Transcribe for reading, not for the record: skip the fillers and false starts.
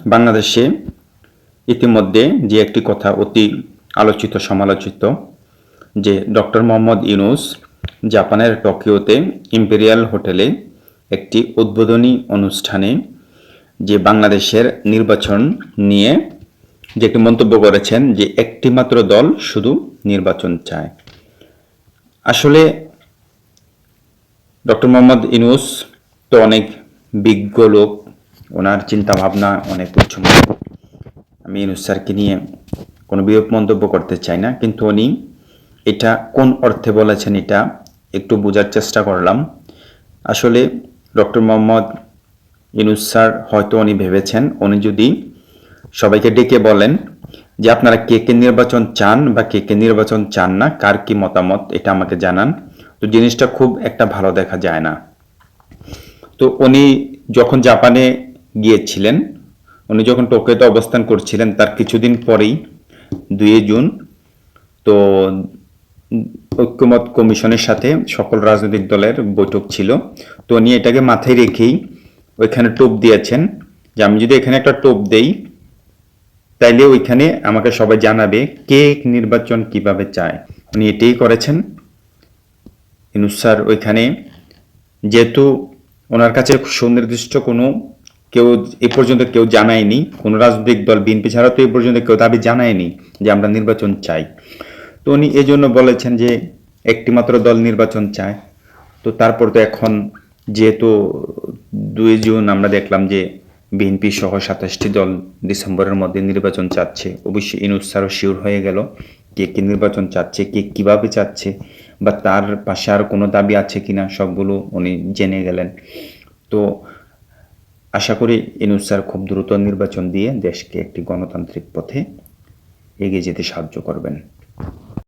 বাংলাদেশে ইতিমধ্যে যে একটি কথা অতি আলোচিত সমালোচিত যে ডক্টর মোহাম্মদ ইউনূস জাপানের টোকিওতে ইম্পেরিয়াল হোটেলে একটি উদ্বোধনী অনুষ্ঠানে যে বাংলাদেশের নির্বাচন নিয়ে যে একটি মন্তব্য করেছেন যে একটি মাত্র দল শুধু নির্বাচন চায়। আসলে ডক্টর মোহাম্মদ ইউনূস তো অনেক বিজ্ঞ লোক, ওনার চিন্তাভাবনা অনেক উচ্চমানের। আমি ইউনূস স্যারকে নিয়ে কোনো বিরূপ মন্তব্য করতে চাই না, কিন্তু উনি এটা কোন অর্থে বলেছেন এটা একটু বোঝার চেষ্টা করলাম। আসলে ডক্টর মোহাম্মদ ইউনূস স্যার হয়তো উনি ভেবেছেন উনি যদি সবাইকে ডেকে বলেন যে আপনারা কে কে নির্বাচন চান বা কে কে নির্বাচন চান না, কার কি মতামত এটা আমাকে জানান, তো জিনিসটা খুব একটা ভালো দেখা যায় না। তো উনি যখন জাপানে গিয়েছিলেন, উনি যখন টোকিওতে অবস্থান করছিলেন তার কিছুদিন পরেই 2 জুন তো ঐক্যমত কমিশনের সাথে সকল রাজনৈতিক দলের বৈঠক ছিল। তো উনি এটাকে মাথায় রেখেই ওইখানে টোপ দিয়েছেন যে আমি যদি এখানে একটা টোপ দেই তাইলে ওইখানে আমাকে সবাই জানাবে কে নির্বাচন কিভাবে চায়। উনি এটাই করেছেন। ইউনূস স্যার ওইখানে, যেহেতু ওনার কাছে সুনির্দিষ্ট কোনো কেউ এ পর্যন্ত কেউ জানায়নি, কোনো রাজনৈতিক দল বিএনপি ছাড়া তো এ পর্যন্ত কেউ দাবি জানায়নি যে আমরা নির্বাচন চাই, তো উনি এজন্য বলেছেন যে একটি মাত্র দল নির্বাচন চায়। তো তারপর তো এখন যেহেতু 2 জুন আমরা দেখলাম যে বিএনপি সহ 27টি দল ডিসেম্বরের মধ্যে নির্বাচন চাচ্ছে, অবশ্যই ইউনূস স্যারও শিওর হয়ে গেল কে কে নির্বাচন চাচ্ছে, কে কিভাবে চাচ্ছে, বা তার পাশে আর কোনো দাবি আছে কিনা সবগুলো উনি জেনে গেলেন। তো আশা করি ইউনূস স্যার খুব দ্রুত নির্বাচন দিয়ে দেশকে একটি গণতান্ত্রিক পথে এগিয়ে যেতে সাহায্য করবেন।